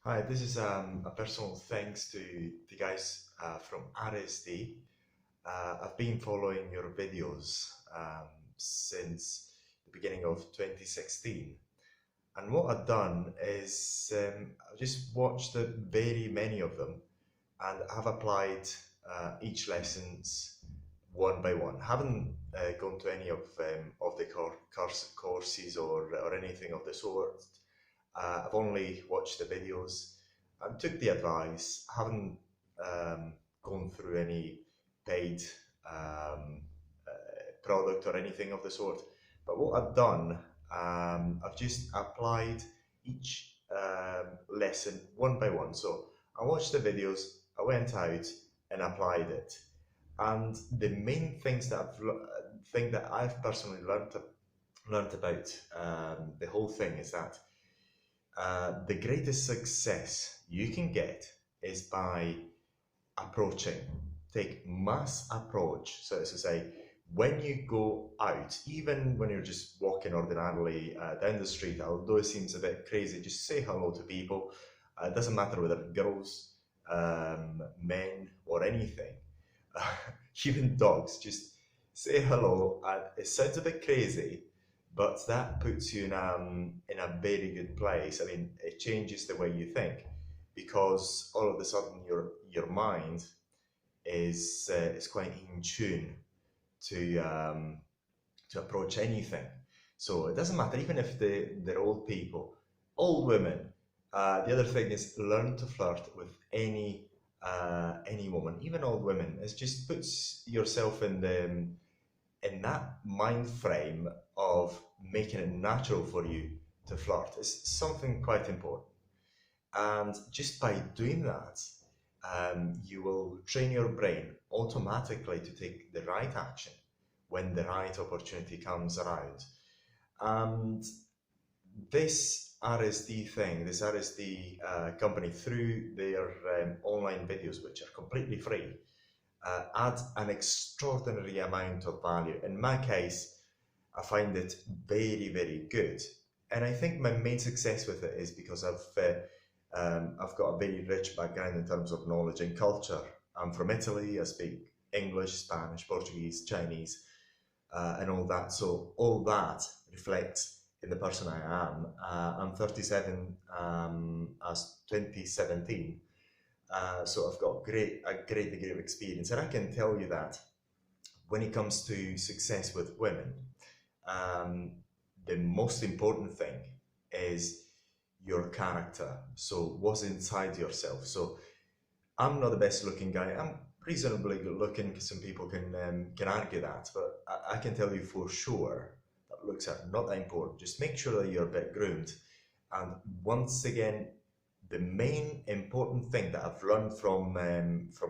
Hi, this is a personal thanks to the guys from RSD. I've been following your videos since the beginning of 2016. And what I've done is I've just watched very many of them and have applied each lessons one by one. Haven't gone to any of the courses or anything of the sort. I've only watched the videos and took the advice. Haven't gone through any paid product or anything of the sort. But what I've done, I've just applied each lesson one by one. So I watched the videos, I went out and applied it. And the main thing that I've personally learned about the whole thing is that the greatest success you can get is by approaching. Take mass approach. So as to say, when you go out, even when you're just walking ordinarily down the street, although it seems a bit crazy, just say hello to people. It doesn't matter whether girls, men, or anything, even dogs. Just say hello. It sounds a bit crazy, but that puts you in a very good place. I mean, it changes the way you think because all of a sudden your mind is quite in tune to to approach anything. So it doesn't matter, even if they're old people, old women. The other thing is learn to flirt with any woman, even old women. It just puts yourself in that mind frame of making it natural for you to flirt. It's something quite important. And just by doing that, you will train your brain automatically to take the right action when the right opportunity comes around. And this RSD company, through their online videos, which are completely free, add an extraordinary amount of value. In my case, I find it very, very good. And I think my main success with it is because I've got a very rich background in terms of knowledge and culture. I'm from Italy. I speak English, Spanish, Portuguese, Chinese, and all that. So all that reflects in the person I am. I'm 37 as 2017. So I've got a great degree of experience, and I can tell you that when it comes to success with women, um, the most important thing is your character. So what's inside yourself. So I'm not the best looking guy. I'm reasonably good looking. Some people can argue that, but I can tell you for sure that looks are not that important. Just make sure that you're a bit groomed. And once again, the main important thing that I've learned from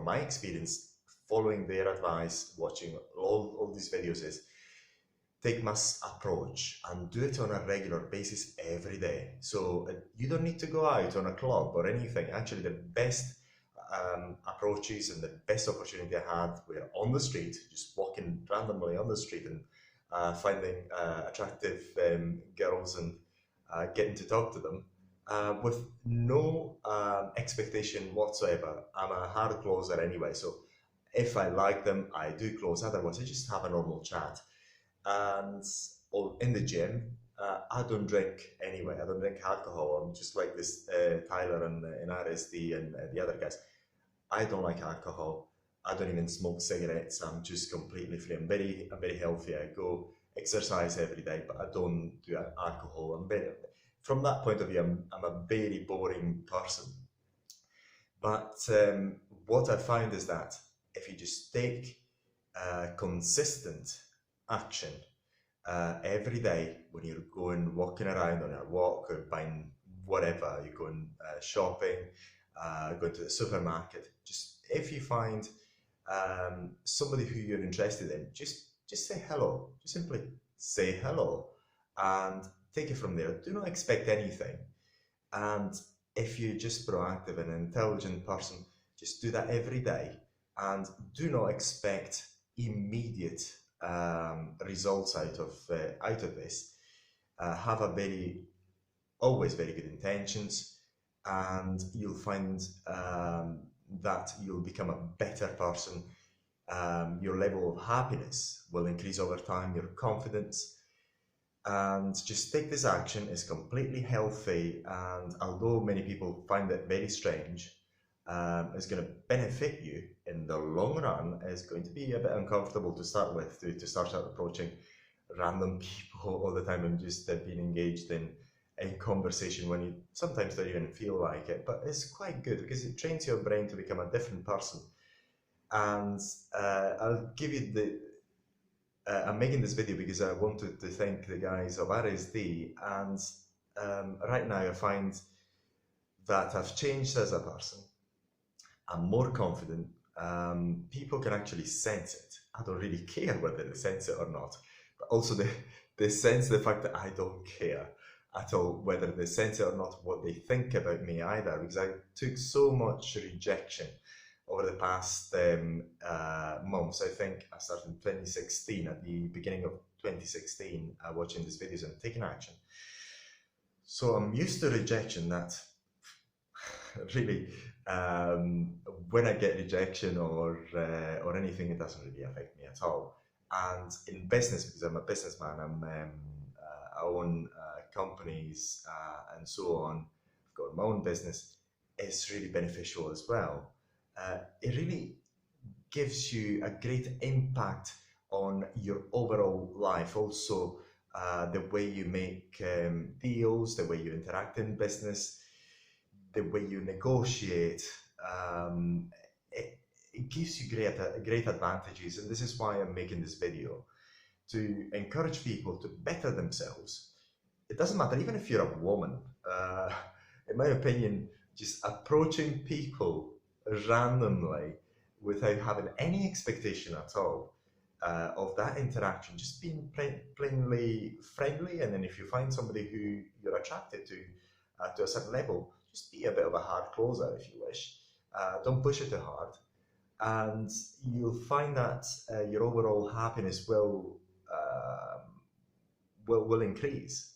my experience following their advice, watching all these videos is take mass approach and do it on a regular basis every day. So you don't need to go out on a club or anything. Actually, the best approaches and the best opportunity I had were on the street, just walking randomly on the street and finding attractive girls and getting to talk to them with no expectation whatsoever. I'm a hard closer anyway, so if I like them, I do close. Otherwise, I just have a normal chat. And in the gym, I don't drink anyway. I don't drink alcohol. I'm just like this Tyler and RSD and the other guys. I don't like alcohol. I don't even smoke cigarettes. I'm just completely free. I'm very healthy. I go exercise every day, but I don't do alcohol. From that point of view, I'm a very boring person. But what I find is that if you just take consistent action every day when you're going walking around on a walk or buying whatever, you're going shopping, going to the supermarket, just if you find somebody who you're interested in, just say hello. Just simply say hello and take it from there. Do not expect anything. And if you're just proactive and intelligent person, just do that every day and do not expect immediate results out of this. Have a very always very good intentions. and you'll find that you'll become a better person. Your level of happiness will increase over time, your confidence, and just take this action is completely healthy. And although many people find it very strange, it's going to benefit you in the long run. It's going to be a bit uncomfortable to start with, to start out approaching random people all the time and just being engaged in conversation when you sometimes don't even feel like it. But it's quite good because it trains your brain to become a different person. And I'll give you the I'm making this video because I wanted to thank the guys of RSD, and right now I find that I've changed as a person. I'm more confident. People can actually sense it. I don't really care whether they sense it or not, but also they sense the fact that I don't care at all whether they sense it or not, what they think about me either, because I took so much rejection over the past months. I think I started in 2016, at the beginning of 2016, watching these videos and taking action. So I'm used to rejection. That really, when I get rejection or anything, it doesn't really affect me at all. And in business, because I'm a businessman, I own companies and so on. I've got my own business. It's really beneficial as well. It really gives you a great impact on your overall life. Also, the way you make deals, the way you interact in business, the way you negotiate. It gives you great advantages, and this is why I'm making this video, to encourage people to better themselves. It doesn't matter, even if you're a woman. In my opinion, just approaching people randomly without having any expectation at all of that interaction, just being plainly friendly. And then if you find somebody who you're attracted to a certain level, just be a bit of a hard closer if you wish. Don't push it too hard, and you'll find that your overall happiness will increase.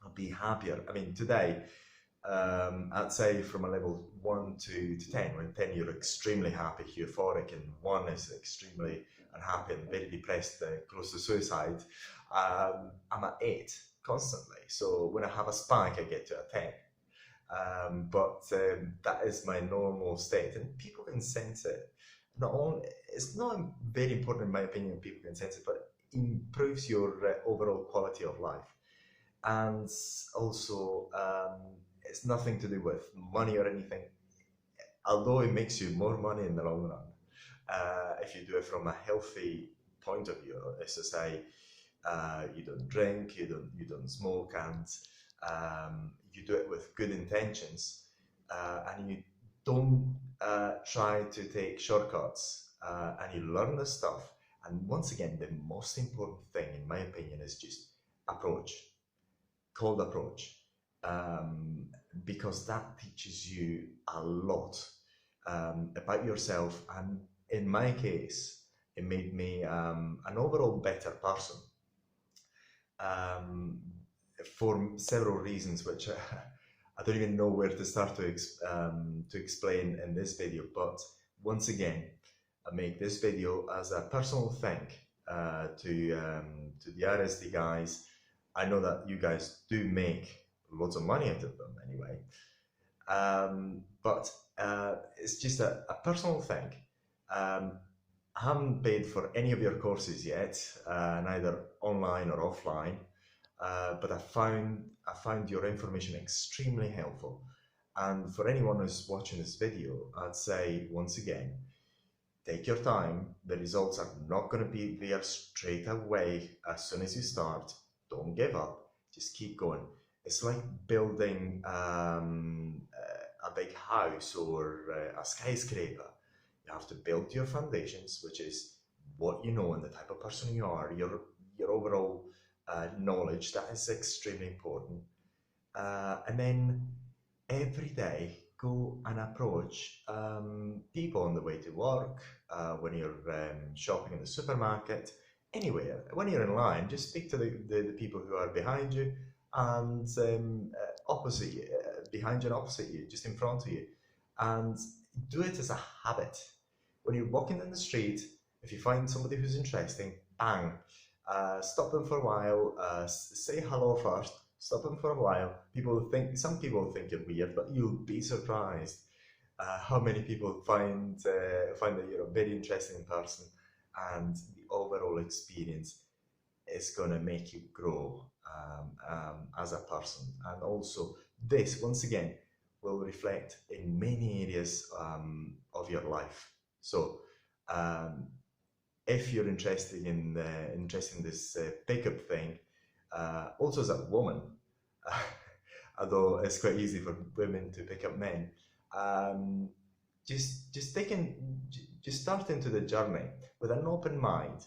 I'll be happier. I mean, today, I'd say from a level 1 to 10, when 10 you're extremely happy, euphoric, and 1 is extremely unhappy and very depressed, close to suicide, I'm at 8 constantly. So when I have a spike, I get to a 10. But that is my normal state, and people can sense it. Not only, it's not very important in my opinion, people can sense it, but it improves your overall quality of life. And also, it's nothing to do with money or anything, although it makes you more money in the long run. If you do it from a healthy point of view, as to say, you don't drink, you don't smoke, and you do it with good intentions, and you don't try to take shortcuts, and you learn the stuff. And once again, the most important thing, in my opinion, is just approach, cold approach, because that teaches you a lot about yourself. And in my case, it made me an overall better person, for several reasons, which I don't even know where to start to explain in this video. But once again, I make this video as a personal thank to the RSD guys. I know that you guys do make lots of money out of them anyway, but it's just a personal thank. I haven't paid for any of your courses yet, neither online or offline, but I found your information extremely helpful. And for anyone who's watching this video, I'd say once again, take your time. The results are not going to be there straight away as soon as you start. Don't give up. Just keep going. It's like building a big house or a skyscraper. You have to build your foundations, which is what you know and the type of person you are, your overall knowledge. That is extremely important. And then every day, go and approach people on the way to work, when you're shopping in the supermarket, anywhere. When you're in line, just speak to the people who are behind you and opposite, behind you and opposite you, just in front of you. And do it as a habit. When you're walking in the street, if you find somebody who's interesting, bang, stop them for a while, say hello first, stop them for a while. Some people think you're weird, but you'll be surprised how many people find that you're a very interesting person, and the overall experience is going to make you grow as a person. And also, this once again will reflect in many areas of your life. So, um, if you're interested in this pickup thing, also as a woman, although it's quite easy for women to pick up men, um, just start into the journey with an open mind.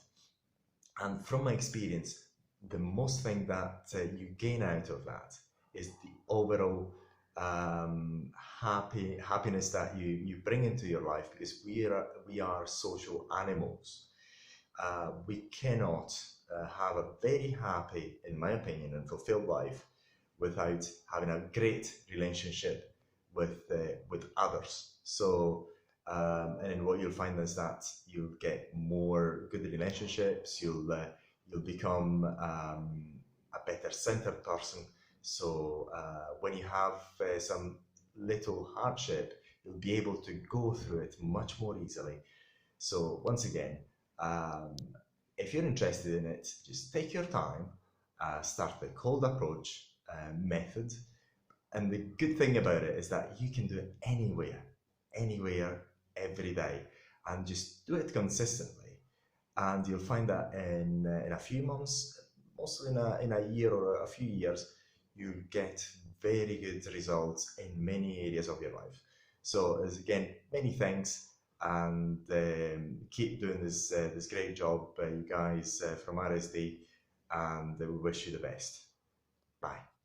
And from my experience, the most thing that you gain out of that is the overall happiness that you bring into your life, because we are social animals. We cannot have a very happy, in my opinion, and fulfilled life without having a great relationship with others. So, and then what you'll find is that you'll get more good relationships. You'll become a better centered person. So when you have some little hardship, you'll be able to go through it much more easily. So once again, um, if you're interested in it, just take your time, start the cold approach method. And the good thing about it is that you can do it anywhere, every day, and just do it consistently. And you'll find that in a few months, mostly in a year or a few years, you get very good results in many areas of your life. So, as again, many thanks, and keep doing this great job, you guys from RSD, and we wish you the best. Bye.